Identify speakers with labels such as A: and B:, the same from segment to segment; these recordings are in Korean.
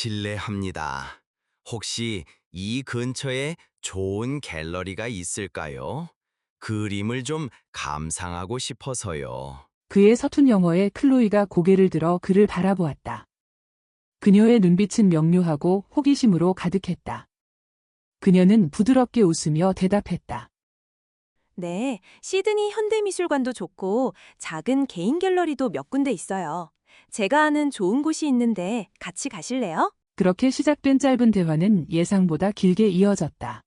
A: 실례합니다. 혹시 이 근처에 좋은 갤러리가 있을까요? 그림을 좀 감상하고 싶어서요.
B: 그의 서툰 영어에 클로이가 고개를 들어 그를 바라보았다. 그녀의 눈빛은 명료하고 호기심으로 가득했다. 그녀는 부드럽게 웃으며 대답했다.
C: 네, 시드니 현대미술관도 좋고 작은 개인 갤러리도 몇 군데 있어요. 제가 아는 좋은 곳이 있는데 같이 가실래요?
B: 그렇게 시작된 짧은 대화는 예상보다 길게 이어졌다.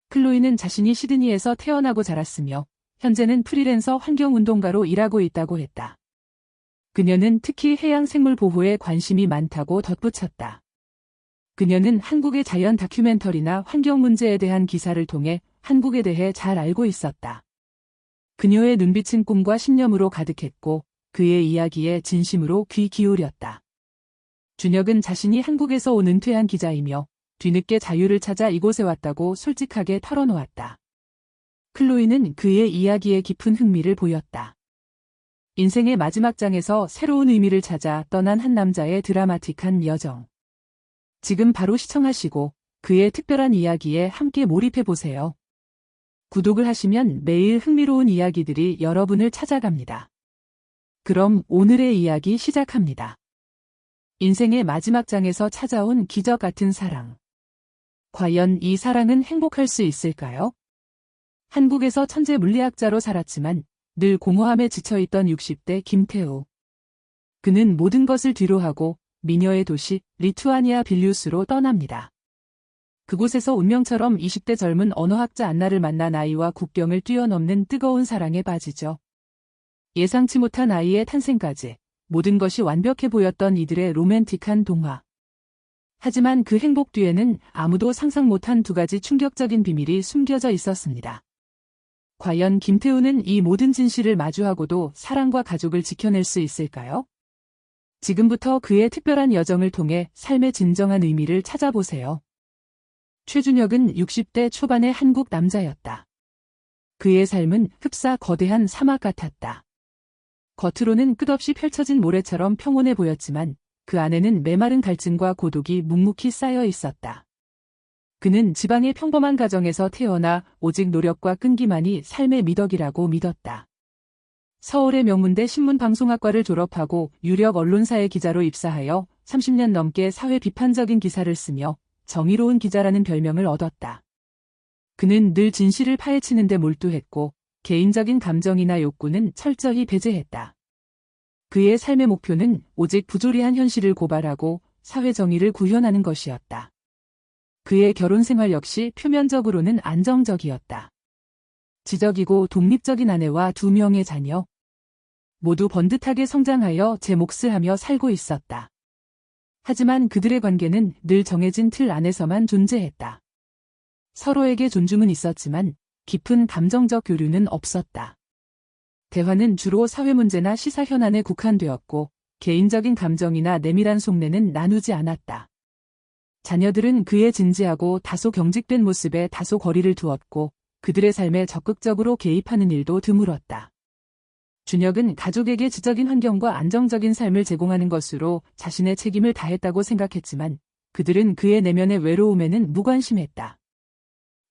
B: 클로이는 자신이 시드니에서 태어나고 자랐으며 현재는 프리랜서 환경운동가로 일하고 있다고 했다. 그녀는 특히 해양 생물 보호에 관심이 많다고 덧붙였다. 그녀는 한국의 자연 다큐멘터리나 환경 문제에 대한 기사를 통해 한국에 대해 잘 알고 있었다. 그녀의 눈빛은 꿈과 신념으로 가득했고 그의 이야기에 진심으로 귀 기울였다. 준혁은 자신이 한국에서 온 은퇴한 기자이며 뒤늦게 자유를 찾아 이곳에 왔다고 솔직하게 털어놓았다. 클로이는 그의 이야기에 깊은 흥미를 보였다. 인생의 마지막 장에서 새로운 의미를 찾아 떠난 한 남자의 드라마틱한 여정. 지금 바로 시청하시고 그의 특별한 이야기에 함께 몰입해보세요. 구독을 하시면 매일 흥미로운 이야기들이 여러분을 찾아갑니다. 그럼 오늘의 이야기 시작합니다. 인생의 마지막 장에서 찾아온 기적 같은 사랑. 과연 이 사랑은 행복할 수 있을까요? 한국에서 천재 물리학자로 살았지만 늘 공허함에 지쳐있던 60대 김태우. 그는 모든 것을 뒤로하고 미녀의 도시 리투아니아 빌뉴스로 떠납니다. 그곳에서 운명처럼 20대 젊은 언어학자 안나를 만나 나이와 국경을 뛰어넘는 뜨거운 사랑에 빠지죠. 예상치 못한 아이의 탄생까지 모든 것이 완벽해 보였던 이들의 로맨틱한 동화. 하지만 그 행복 뒤에는 아무도 상상 못한 두 가지 충격적인 비밀이 숨겨져 있었습니다. 과연 김태우는 이 모든 진실을 마주하고도 사랑과 가족을 지켜낼 수 있을까요? 지금부터 그의 특별한 여정을 통해 삶의 진정한 의미를 찾아보세요. 최준혁은 60대 초반의 한국 남자였다. 그의 삶은 흡사 거대한 사막 같았다. 겉으로는 끝없이 펼쳐진 모래처럼 평온해 보였지만 그 안에는 메마른 갈증과 고독이 묵묵히 쌓여 있었다. 그는 지방의 평범한 가정에서 태어나 오직 노력과 끈기만이 삶의 미덕이라고 믿었다. 서울의 명문대 신문방송학과를 졸업하고 유력 언론사의 기자로 입사하여 30년 넘게 사회 비판적인 기사를 쓰며 정의로운 기자라는 별명을 얻었다. 그는 늘 진실을 파헤치는 데 몰두했고 개인적인 감정이나 욕구는 철저히 배제했다. 그의 삶의 목표는 오직 부조리한 현실을 고발하고 사회 정의를 구현하는 것이었다. 그의 결혼 생활 역시 표면적으로는 안정적이었다. 지적이고 독립적인 아내와 2명의 자녀. 모두 번듯하게 성장하여 제 몫을 하며 살고 있었다. 하지만 그들의 관계는 늘 정해진 틀 안에서만 존재했다. 서로에게 존중은 있었지만 깊은 감정적 교류는 없었다. 대화는 주로 사회 문제나 시사 현안에 국한되었고 개인적인 감정이나 내밀한 속내는 나누지 않았다. 자녀들은 그의 진지하고 다소 경직된 모습에 다소 거리를 두었고 그들의 삶에 적극적으로 개입하는 일도 드물었다. 준혁은 가족에게 지적인 환경과 안정적인 삶을 제공하는 것으로 자신의 책임을 다했다고 생각했지만 그들은 그의 내면의 외로움에는 무관심했다.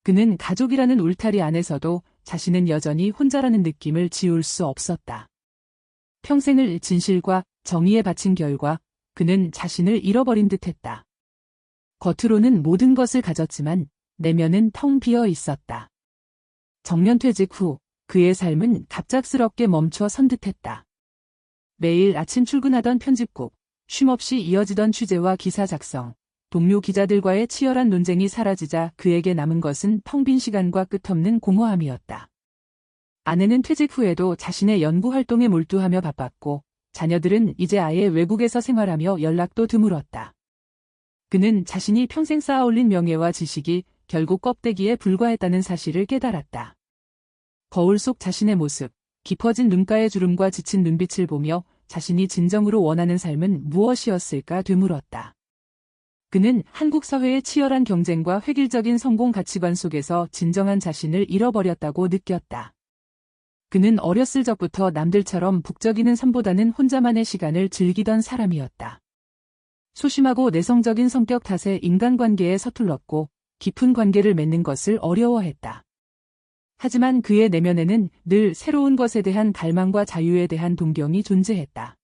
B: 그는 가족이라는 울타리 안에서도 자신은 여전히 혼자라는 느낌을 지울 수 없었다. 평생을 진실과 정의에 바친 결과 그는 자신을 잃어버린 듯했다. 겉으로는 모든 것을 가졌지만 내면은 텅 비어 있었다. 정년퇴직 후 그의 삶은 갑작스럽게 멈춰 선 듯했다. 매일 아침 출근하던 편집국, 쉼없이 이어지던 취재와 기사 작성, 동료 기자들과의 치열한 논쟁이 사라지자 그에게 남은 것은 텅 빈 시간과 끝없는 공허함이었다. 아내는 퇴직 후에도 자신의 연구 활동에 몰두하며 바빴고 자녀들은 이제 아예 외국에서 생활하며 연락도 드물었다. 그는 자신이 평생 쌓아올린 명예와 지식이 결국 껍데기에 불과했다는 사실을 깨달았다. 거울 속 자신의 모습, 깊어진 눈가의 주름과 지친 눈빛을 보며 자신이 진정으로 원하는 삶은 무엇이었을까 되물었다. 그는 한국 사회의 치열한 경쟁과 획일적인 성공 가치관 속에서 진정한 자신을 잃어버렸다고 느꼈다. 그는 어렸을 적부터 남들처럼 북적이는 삶보다는 혼자만의 시간을 즐기던 사람이었다. 소심하고 내성적인 성격 탓에 인간관계에 서툴렀고 깊은 관계를 맺는 것을 어려워했다. 하지만 그의 내면에는 늘 새로운 것에 대한 갈망과 자유에 대한 동경이 존재했다.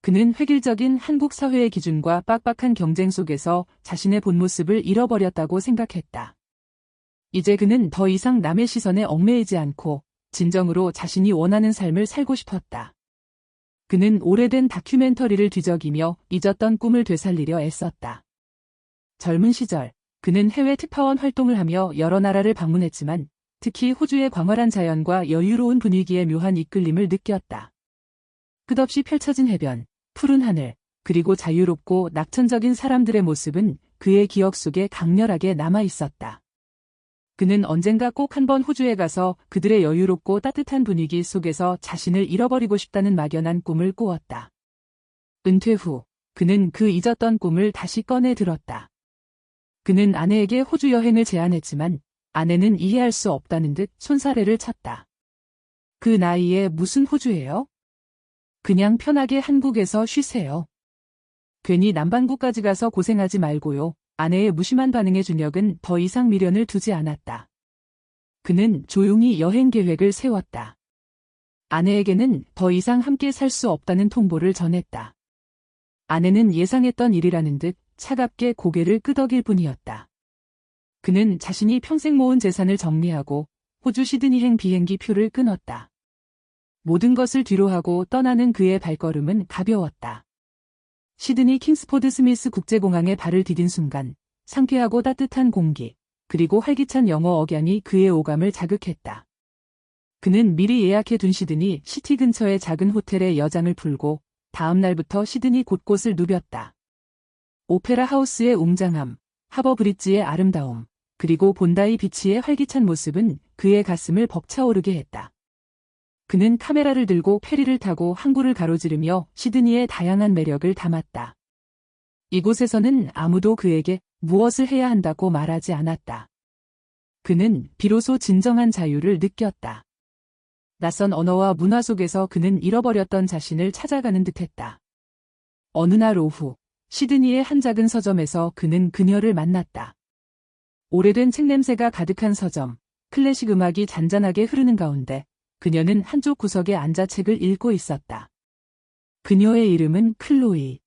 B: 그는 획일적인 한국 사회의 기준과 빡빡한 경쟁 속에서 자신의 본 모습을 잃어버렸다고 생각했다. 이제 그는 더 이상 남의 시선에 얽매이지 않고 진정으로 자신이 원하는 삶을 살고 싶었다. 그는 오래된 다큐멘터리를 뒤적이며 잊었던 꿈을 되살리려 애썼다. 젊은 시절, 그는 해외 특파원 활동을 하며 여러 나라를 방문했지만 특히 호주의 광활한 자연과 여유로운 분위기에 묘한 이끌림을 느꼈다. 끝없이 펼쳐진 해변, 푸른 하늘, 그리고 자유롭고 낙천적인 사람들의 모습은 그의 기억 속에 강렬하게 남아 있었다. 그는 언젠가 꼭 한번 호주에 가서 그들의 여유롭고 따뜻한 분위기 속에서 자신을 잃어버리고 싶다는 막연한 꿈을 꾸었다. 은퇴 후, 그는 그 잊었던 꿈을 다시 꺼내 들었다. 그는 아내에게 호주 여행을 제안했지만 아내는 이해할 수 없다는 듯 손사래를 쳤다. 그 나이에 무슨 호주예요? 그냥 편하게 한국에서 쉬세요. 괜히 남반구까지 가서 고생하지 말고요. 아내의 무심한 반응에 준혁은 더 이상 미련을 두지 않았다. 그는 조용히 여행 계획을 세웠다. 아내에게는 더 이상 함께 살 수 없다는 통보를 전했다. 아내는 예상했던 일이라는 듯 차갑게 고개를 끄덕일 뿐이었다. 그는 자신이 평생 모은 재산을 정리하고 호주 시드니행 비행기 표를 끊었다. 모든 것을 뒤로하고 떠나는 그의 발걸음은 가벼웠다. 시드니 킹스포드 스미스 국제공항에 발을 디딘 순간 상쾌하고 따뜻한 공기, 그리고 활기찬 영어 억양이 그의 오감을 자극했다. 그는 미리 예약해둔 시드니 시티 근처의 작은 호텔에 여장을 풀고 다음 날부터 시드니 곳곳을 누볐다. 오페라 하우스의 웅장함, 하버 브릿지의 아름다움, 그리고 본다이 비치의 활기찬 모습은 그의 가슴을 벅차오르게 했다. 그는 카메라를 들고 페리를 타고 항구를 가로지르며 시드니의 다양한 매력을 담았다. 이곳에서는 아무도 그에게 무엇을 해야 한다고 말하지 않았다. 그는 비로소 진정한 자유를 느꼈다. 낯선 언어와 문화 속에서 그는 잃어버렸던 자신을 찾아가는 듯했다. 어느 날 오후, 시드니의 한 작은 서점에서 그는 그녀를 만났다. 오래된 책 냄새가 가득한 서점, 클래식 음악이 잔잔하게 흐르는 가운데 그녀는 한쪽 구석에 앉아 책을 읽고 있었다. 그녀의 이름은 클로이.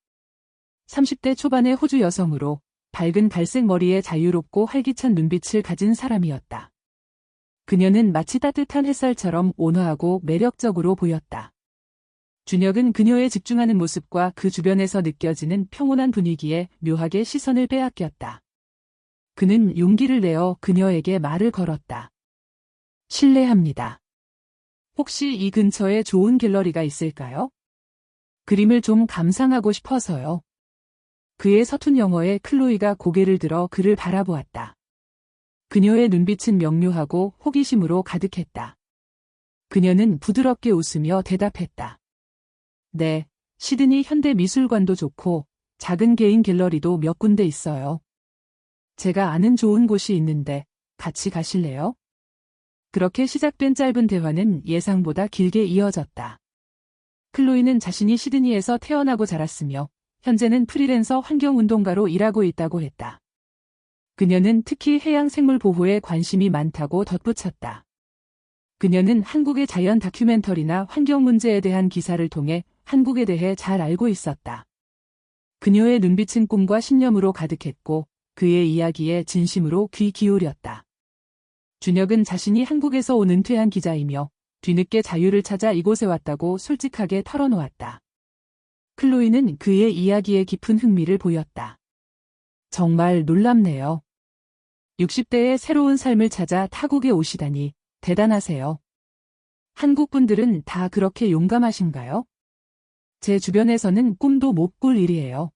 B: 30대 초반의 호주 여성으로 밝은 갈색 머리에 자유롭고 활기찬 눈빛을 가진 사람이었다. 그녀는 마치 따뜻한 햇살처럼 온화하고 매력적으로 보였다. 준혁은 그녀의 집중하는 모습과 그 주변에서 느껴지는 평온한 분위기에 묘하게 시선을 빼앗겼다. 그는 용기를 내어 그녀에게 말을 걸었다. 실례합니다. 혹시 이 근처에 좋은 갤러리가 있을까요? 그림을 좀 감상하고 싶어서요. 그의 서툰 영어에 클로이가 고개를 들어 그를 바라보았다. 그녀의 눈빛은 명료하고 호기심으로 가득했다. 그녀는 부드럽게 웃으며 대답했다. 네, 시드니 현대미술관도 좋고 작은 개인 갤러리도 몇 군데 있어요. 제가 아는 좋은 곳이 있는데 같이 가실래요? 그렇게 시작된 짧은 대화는 예상보다 길게 이어졌다. 클로이는 자신이 시드니에서 태어나고 자랐으며 현재는 프리랜서 환경운동가로 일하고 있다고 했다. 그녀는 특히 해양 생물 보호에 관심이 많다고 덧붙였다. 그녀는 한국의 자연 다큐멘터리나 환경 문제에 대한 기사를 통해 한국에 대해 잘 알고 있었다. 그녀의 눈빛은 꿈과 신념으로 가득했고 그의 이야기에 진심으로 귀 기울였다. 준혁은 자신이 한국에서 온 은퇴한 기자이며 뒤늦게 자유를 찾아 이곳에 왔다고 솔직하게 털어놓았다. 클로이는 그의 이야기에 깊은 흥미를 보였다. 정말 놀랍네요. 60대의 새로운 삶을 찾아 타국에 오시다니 대단하세요. 한국 분들은 다 그렇게 용감하신가요? 제 주변에서는 꿈도 못 꿀 일이에요.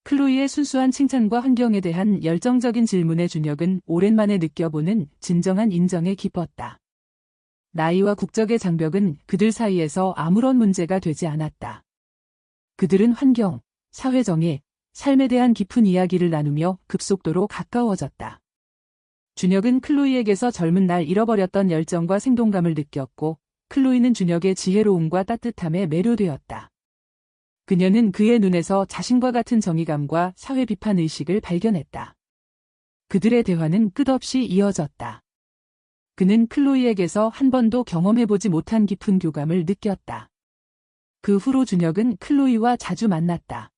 B: 클로이의 순수한 칭찬과 환경에 대한 열정적인 질문에 준혁은 오랜만에 느껴보는 진정한 인정에 기뻤다. 나이와 국적의 장벽은 그들 사이에서 아무런 문제가 되지 않았다. 그들은 환경, 사회정의, 삶에 대한 깊은 이야기를 나누며 급속도로 가까워졌다. 준혁은 클로이에게서 젊은 날 잃어버렸던 열정과 생동감을 느꼈고 클로이는 준혁의 지혜로움과 따뜻함에 매료되었다. 그녀는 그의 눈에서 자신과 같은 정의감과 사회 비판 의식을 발견했다. 그들의 대화는 끝없이 이어졌다. 그는 클로이에게서 한 번도 경험해보지 못한 깊은 교감을 느꼈다. 그 후로 준혁은 클로이와 자주 만났다.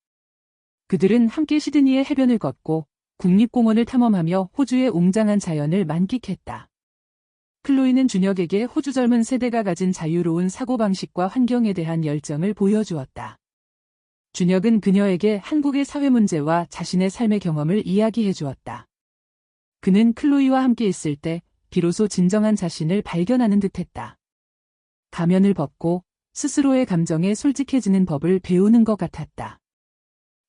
B: 그들은 함께 시드니의 해변을 걷고 국립공원을 탐험하며 호주의 웅장한 자연을 만끽했다. 클로이는 준혁에게 호주 젊은 세대가 가진 자유로운 사고방식과 환경에 대한 열정을 보여주었다. 준혁은 그녀에게 한국의 사회 문제와 자신의 삶의 경험을 이야기해 주었다. 그는 클로이와 함께 있을 때 비로소 진정한 자신을 발견하는 듯했다. 가면을 벗고 스스로의 감정에 솔직해지는 법을 배우는 것 같았다.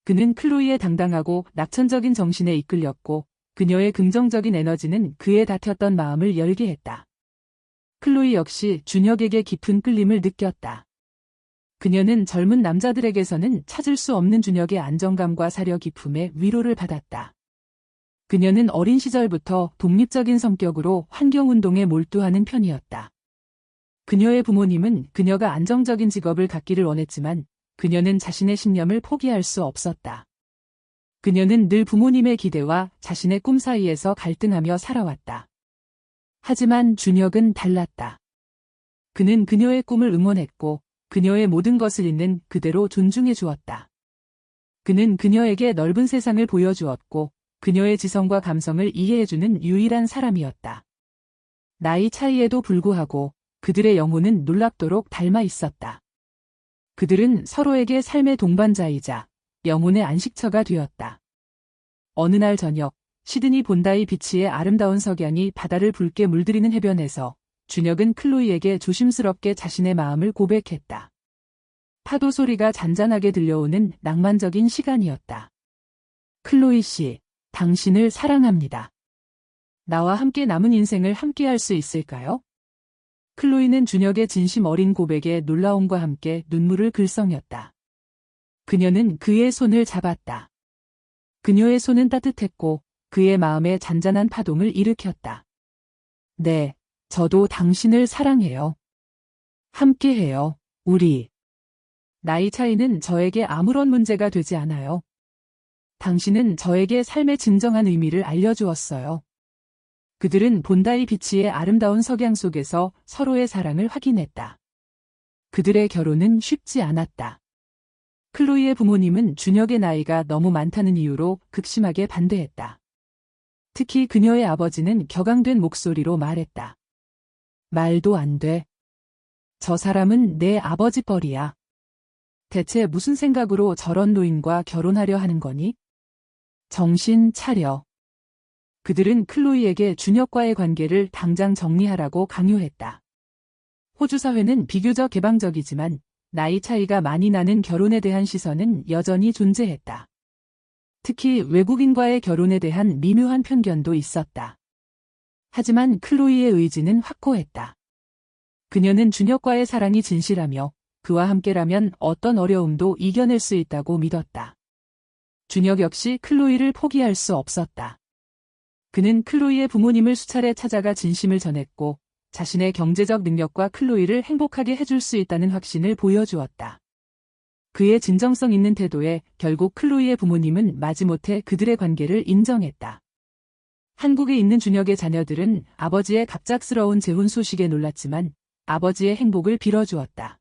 B: 그는 클로이의 당당하고 낙천적인 정신에 이끌렸고 그녀의 긍정적인 에너지는 그의 닫혔던 마음을 열게 했다. 클로이 역시 준혁에게 깊은 끌림을 느꼈다. 그녀는 젊은 남자들에게서는 찾을 수 없는 준혁의 안정감과 사려 깊음에 위로를 받았다. 그녀는 어린 시절부터 독립적인 성격으로 환경운동에 몰두하는 편이었다. 그녀의 부모님은 그녀가 안정적인 직업을 갖기를 원했지만 그녀는 자신의 신념을 포기할 수 없었다. 그녀는 늘 부모님의 기대와 자신의 꿈 사이에서 갈등하며 살아왔다. 하지만 준혁은 달랐다. 그는 그녀의 꿈을 응원했고 그녀의 모든 것을 있는 그대로 존중해 주었다. 그는 그녀에게 넓은 세상을 보여주었고 그녀의 지성과 감성을 이해해주는 유일한 사람이었다. 나이 차이에도 불구하고 그들의 영혼은 놀랍도록 닮아 있었다. 그들은 서로에게 삶의 동반자이자 영혼의 안식처가 되었다. 어느 날 저녁, 시드니 본다이 비치의 아름다운 석양이 바다를 붉게 물들이는 해변에서 준혁은 클로이에게 조심스럽게 자신의 마음을 고백했다. 파도 소리가 잔잔하게 들려오는 낭만적인 시간이었다. 클로이 씨, 당신을 사랑합니다. 나와 함께 남은 인생을 함께할 수 있을까요? 클로이는 준혁의 진심 어린 고백에 놀라움과 함께 눈물을 글썽였다. 그녀는 그의 손을 잡았다. 그녀의 손은 따뜻했고 그의 마음에 잔잔한 파동을 일으켰다. 네, 저도 당신을 사랑해요. 함께해요, 우리. 나이 차이는 저에게 아무런 문제가 되지 않아요. 당신은 저에게 삶의 진정한 의미를 알려주었어요. 그들은 본다이 비치의 아름다운 석양 속에서 서로의 사랑을 확인했다. 그들의 결혼은 쉽지 않았다. 클로이의 부모님은 준혁의 나이가 너무 많다는 이유로 극심하게 반대했다. 특히 그녀의 아버지는 격앙된 목소리로 말했다. 말도 안 돼. 저 사람은 내 아버지 뻘이야. 대체 무슨 생각으로 저런 노인과 결혼하려 하는 거니? 정신 차려. 그들은 클로이에게 준혁과의 관계를 당장 정리하라고 강요했다. 호주 사회는 비교적 개방적이지만 나이 차이가 많이 나는 결혼에 대한 시선은 여전히 존재했다. 특히 외국인과의 결혼에 대한 미묘한 편견도 있었다. 하지만 클로이의 의지는 확고했다. 그녀는 준혁과의 사랑이 진실하며 그와 함께라면 어떤 어려움도 이겨낼 수 있다고 믿었다. 준혁 역시 클로이를 포기할 수 없었다. 그는 클로이의 부모님을 수차례 찾아가 진심을 전했고 자신의 경제적 능력과 클로이를 행복하게 해줄 수 있다는 확신을 보여주었다. 그의 진정성 있는 태도에 결국 클로이의 부모님은 마지못해 그들의 관계를 인정했다. 한국에 있는 준혁의 자녀들은 아버지의 갑작스러운 재혼 소식에 놀랐지만 아버지의 행복을 빌어주었다.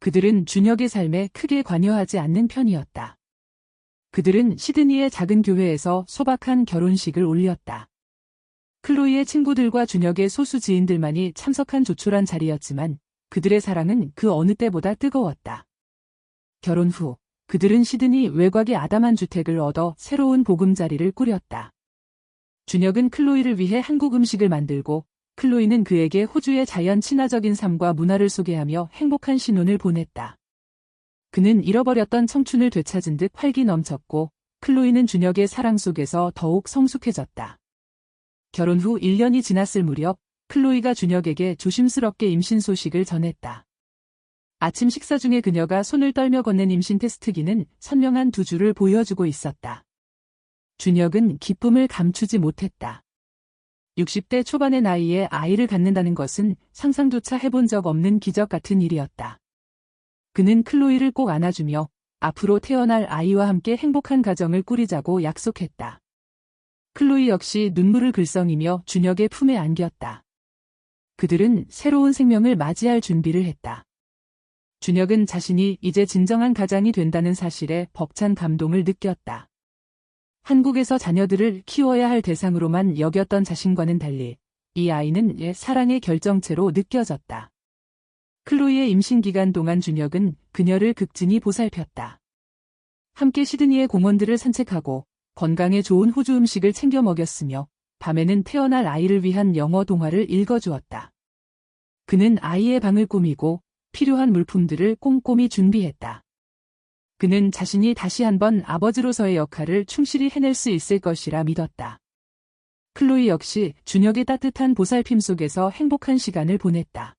B: 그들은 준혁의 삶에 크게 관여하지 않는 편이었다. 그들은 시드니의 작은 교회에서 소박한 결혼식을 올렸다. 클로이의 친구들과 준혁의 소수 지인들만이 참석한 조촐한 자리였지만 그들의 사랑은 그 어느 때보다 뜨거웠다. 결혼 후 그들은 시드니 외곽의 아담한 주택을 얻어 새로운 보금자리를 꾸렸다. 준혁은 클로이를 위해 한국 음식을 만들고 클로이는 그에게 호주의 자연 친화적인 삶과 문화를 소개하며 행복한 신혼을 보냈다. 그는 잃어버렸던 청춘을 되찾은 듯 활기 넘쳤고 클로이는 준혁의 사랑 속에서 더욱 성숙해졌다. 결혼 후 1년이 지났을 무렵 클로이가 준혁에게 조심스럽게 임신 소식을 전했다. 아침 식사 중에 그녀가 손을 떨며 건넨 임신 테스트기는 선명한 두 줄을 보여주고 있었다. 준혁은 기쁨을 감추지 못했다. 60대 초반의 나이에 아이를 갖는다는 것은 상상조차 해본 적 없는 기적 같은 일이었다. 그는 클로이를 꼭 안아주며 앞으로 태어날 아이와 함께 행복한 가정을 꾸리자고 약속했다. 클로이 역시 눈물을 글썽이며 준혁의 품에 안겼다. 그들은 새로운 생명을 맞이할 준비를 했다. 준혁은 자신이 이제 진정한 가장이 된다는 사실에 벅찬 감동을 느꼈다. 한국에서 자녀들을 키워야 할 대상으로만 여겼던 자신과는 달리 이 아이는 옛 사랑의 결정체로 느껴졌다. 클로이의 임신 기간 동안 준혁은 그녀를 극진히 보살폈다. 함께 시드니의 공원들을 산책하고 건강에 좋은 호주 음식을 챙겨 먹였으며 밤에는 태어날 아이를 위한 영어 동화를 읽어주었다. 그는 아이의 방을 꾸미고 필요한 물품들을 꼼꼼히 준비했다. 그는 자신이 다시 한번 아버지로서의 역할을 충실히 해낼 수 있을 것이라 믿었다. 클로이 역시 준혁의 따뜻한 보살핌 속에서 행복한 시간을 보냈다.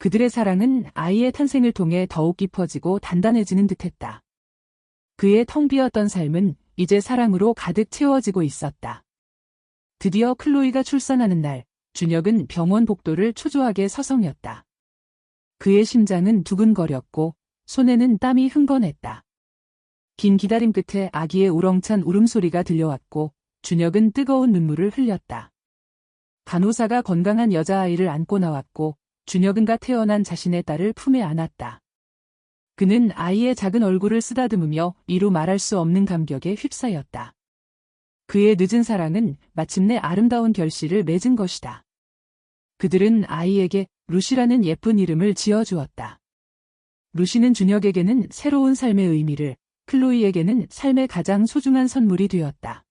B: 그들의 사랑은 아이의 탄생을 통해 더욱 깊어지고 단단해지는 듯했다. 그의 텅 비었던 삶은 이제 사랑으로 가득 채워지고 있었다. 드디어 클로이가 출산하는 날, 준혁은 병원 복도를 초조하게 서성였다. 그의 심장은 두근거렸고 손에는 땀이 흥건했다. 긴 기다림 끝에 아기의 우렁찬 울음소리가 들려왔고 준혁은 뜨거운 눈물을 흘렸다. 간호사가 건강한 여자아이를 안고 나왔고 준혁은 가 태어난 자신의 딸을 품에 안았다. 그는 아이의 작은 얼굴을 쓰다듬으며 이루 말할 수 없는 감격에 휩싸였다. 그의 늦은 사랑은 마침내 아름다운 결실을 맺은 것이다. 그들은 아이에게 루시라는 예쁜 이름을 지어주었다. 루시는 준혁에게는 새로운 삶의 의미를, 클로이에게는 삶의 가장 소중한 선물이 되었다.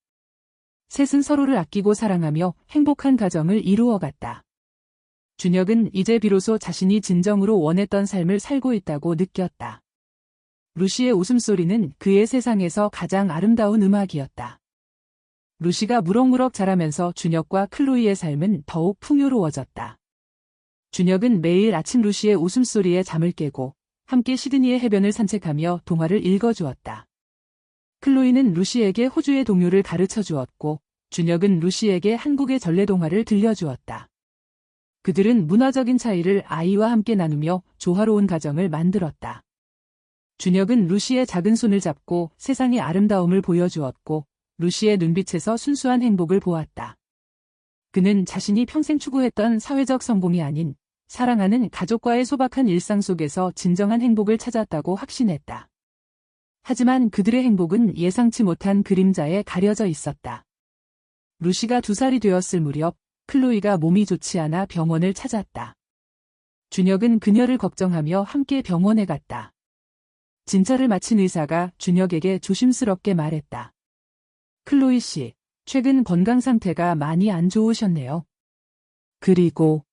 B: 셋은 서로를 아끼고 사랑하며 행복한 가정을 이루어갔다. 준혁은 이제 비로소 자신이 진정으로 원했던 삶을 살고 있다고 느꼈다. 루시의 웃음소리는 그의 세상에서 가장 아름다운 음악이었다. 루시가 무럭무럭 자라면서 준혁과 클로이의 삶은 더욱 풍요로워졌다. 준혁은 매일 아침 루시의 웃음소리에 잠을 깨고 함께 시드니의 해변을 산책하며 동화를 읽어주었다. 클로이는 루시에게 호주의 동요를 가르쳐 주었고 준혁은 루시에게 한국의 전래동화를 들려주었다. 그들은 문화적인 차이를 아이와 함께 나누며 조화로운 가정을 만들었다. 준혁은 루시의 작은 손을 잡고 세상의 아름다움을 보여주었고 루시의 눈빛에서 순수한 행복을 보았다. 그는 자신이 평생 추구했던 사회적 성공이 아닌 사랑하는 가족과의 소박한 일상 속에서 진정한 행복을 찾았다고 확신했다. 하지만 그들의 행복은 예상치 못한 그림자에 가려져 있었다. 루시가 2살이 되었을 무렵 클로이가 몸이 좋지 않아 병원을 찾았다. 준혁은 그녀를 걱정하며 함께 병원에 갔다. 진찰을 마친 의사가 준혁에게 조심스럽게 말했다. 클로이 씨, 최근 건강 상태가 많이 안 좋으셨네요. 그리고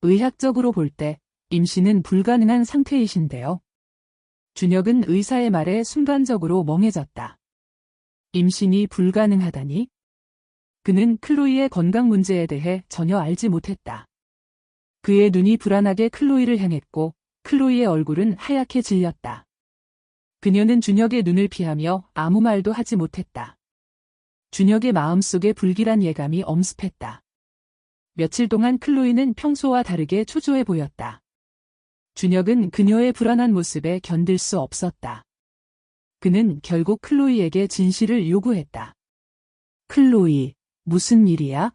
B: 의학적으로 볼 때 임신은 불가능한 상태이신데요. 준혁은 의사의 말에 순간적으로 멍해졌다. 임신이 불가능하다니? 그는 클로이의 건강 문제에 대해 전혀 알지 못했다. 그의 눈이 불안하게 클로이를 향했고 클로이의 얼굴은 하얗게 질렸다. 그녀는 준혁의 눈을 피하며 아무 말도 하지 못했다. 준혁의 마음속에 불길한 예감이 엄습했다. 며칠 동안 클로이는 평소와 다르게 초조해 보였다. 준혁은 그녀의 불안한 모습에 견딜 수 없었다. 그는 결국 클로이에게 진실을 요구했다. 클로이, 무슨 일이야?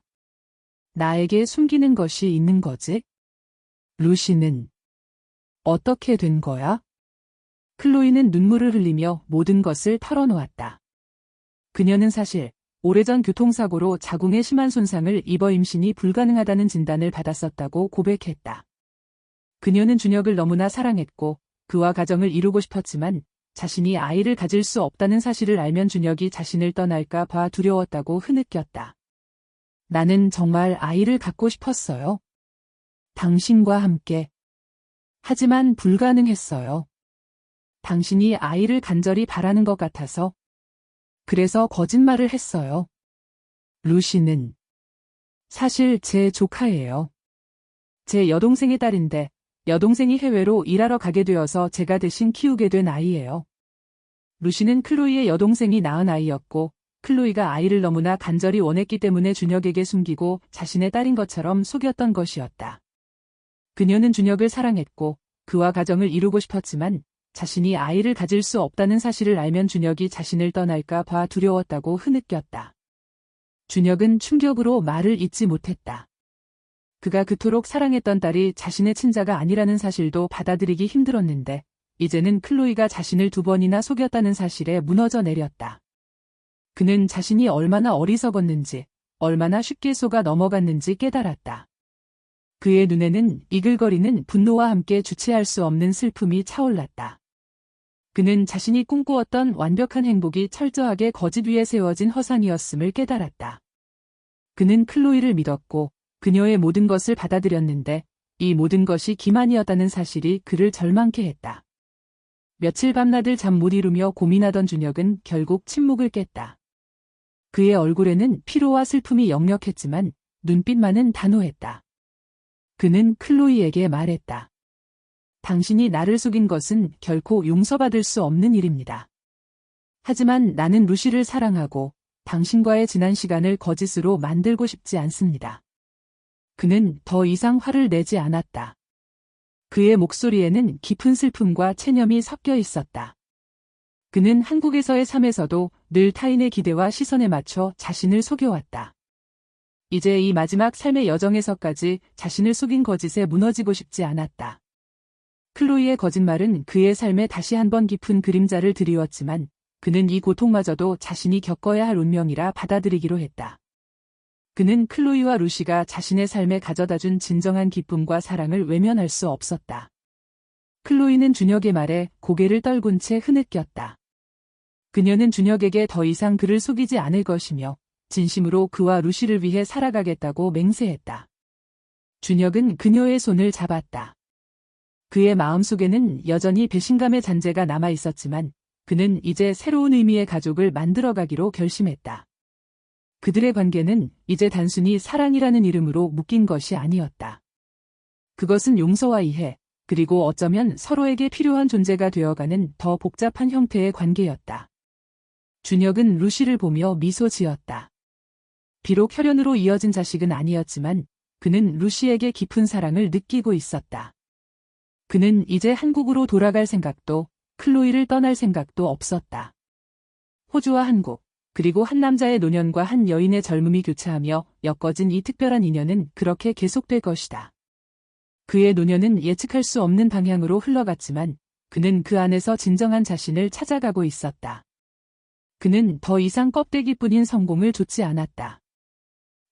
B: 나에게 숨기는 것이 있는 거지? 루시는 어떻게 된 거야? 클로이는 눈물을 흘리며 모든 것을 털어놓았다. 그녀는 사실 오래전 교통사고로 자궁에 심한 손상을 입어 임신이 불가능하다는 진단을 받았었다고 고백했다. 그녀는 준혁을 너무나 사랑했고 그와 가정을 이루고 싶었지만 자신이 아이를 가질 수 없다는 사실을 알면 준혁이 자신을 떠날까 봐 두려웠다고 흐느꼈다. 나는 정말 아이를 갖고 싶었어요. 당신과 함께. 하지만 불가능했어요. 당신이 아이를 간절히 바라는 것 같아서. 그래서 거짓말을 했어요. 루시는 사실 제 조카예요. 제 여동생의 딸인데 여동생이 해외로 일하러 가게 되어서 제가 대신 키우게 된 아이예요. 루시는 클로이의 여동생이 낳은 아이였고 클로이가 아이를 너무나 간절히 원했기 때문에 준혁에게 숨기고 자신의 딸인 것처럼 속였던 것이었다. 그녀는 준혁을 사랑했고 그와 가정을 이루고 싶었지만 자신이 아이를 가질 수 없다는 사실을 알면 준혁이 자신을 떠날까 봐 두려웠다고 흐느꼈다. 준혁은 충격으로 말을 잇지 못했다. 그가 그토록 사랑했던 딸이 자신의 친자가 아니라는 사실도 받아들이기 힘들었는데 이제는 클로이가 자신을 2번이나 속였다는 사실에 무너져 내렸다. 그는 자신이 얼마나 어리석었는지, 얼마나 쉽게 속아 넘어갔는지 깨달았다. 그의 눈에는 이글거리는 분노와 함께 주체할 수 없는 슬픔이 차올랐다. 그는 자신이 꿈꾸었던 완벽한 행복이 철저하게 거짓 위에 세워진 허상이었음을 깨달았다. 그는 클로이를 믿었고 그녀의 모든 것을 받아들였는데 이 모든 것이 기만이었다는 사실이 그를 절망케 했다. 며칠 밤낮을 잠 못 이루며 고민하던 준혁은 결국 침묵을 깼다. 그의 얼굴에는 피로와 슬픔이 역력했지만 눈빛만은 단호했다. 그는 클로이에게 말했다. 당신이 나를 속인 것은 결코 용서받을 수 없는 일입니다. 하지만 나는 루시를 사랑하고 당신과의 지난 시간을 거짓으로 만들고 싶지 않습니다. 그는 더 이상 화를 내지 않았다. 그의 목소리에는 깊은 슬픔과 체념이 섞여 있었다. 그는 한국에서의 삶에서도 늘 타인의 기대와 시선에 맞춰 자신을 속여왔다. 이제 이 마지막 삶의 여정에서까지 자신을 속인 거짓에 무너지고 싶지 않았다. 클로이의 거짓말은 그의 삶에 다시 한번 깊은 그림자를 드리웠지만 그는 이 고통마저도 자신이 겪어야 할 운명이라 받아들이기로 했다. 그는 클로이와 루시가 자신의 삶에 가져다준 진정한 기쁨과 사랑을 외면할 수 없었다. 클로이는 준혁의 말에 고개를 떨군 채 흐느꼈다. 그녀는 준혁에게 더 이상 그를 속이지 않을 것이며 진심으로 그와 루시를 위해 살아가겠다고 맹세했다. 준혁은 그녀의 손을 잡았다. 그의 마음속에는 여전히 배신감의 잔재가 남아 있었지만 그는 이제 새로운 의미의 가족을 만들어가기로 결심했다. 그들의 관계는 이제 단순히 사랑이라는 이름으로 묶인 것이 아니었다. 그것은 용서와 이해, 그리고 어쩌면 서로에게 필요한 존재가 되어가는 더 복잡한 형태의 관계였다. 준혁은 루시를 보며 미소 지었다. 비록 혈연으로 이어진 자식은 아니었지만 그는 루시에게 깊은 사랑을 느끼고 있었다. 그는 이제 한국으로 돌아갈 생각도 클로이를 떠날 생각도 없었다. 호주와 한국, 그리고 한 남자의 노년과 한 여인의 젊음이 교차하며 엮어진 이 특별한 인연은 그렇게 계속될 것이다. 그의 노년은 예측할 수 없는 방향으로 흘러갔지만 그는 그 안에서 진정한 자신을 찾아가고 있었다. 그는 더 이상 껍데기뿐인 성공을 좇지 않았다.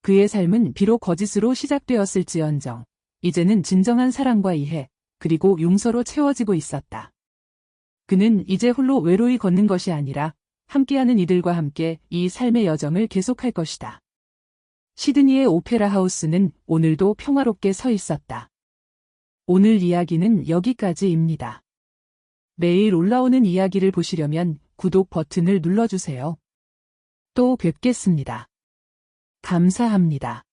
B: 그의 삶은 비록 거짓으로 시작되었을지언정 이제는 진정한 사랑과 이해, 그리고 용서로 채워지고 있었다. 그는 이제 홀로 외로이 걷는 것이 아니라 함께하는 이들과 함께 이 삶의 여정을 계속할 것이다. 시드니의 오페라 하우스는 오늘도 평화롭게 서 있었다. 오늘 이야기는 여기까지입니다. 매일 올라오는 이야기를 보시려면 구독 버튼을 눌러주세요. 또 뵙겠습니다. 감사합니다.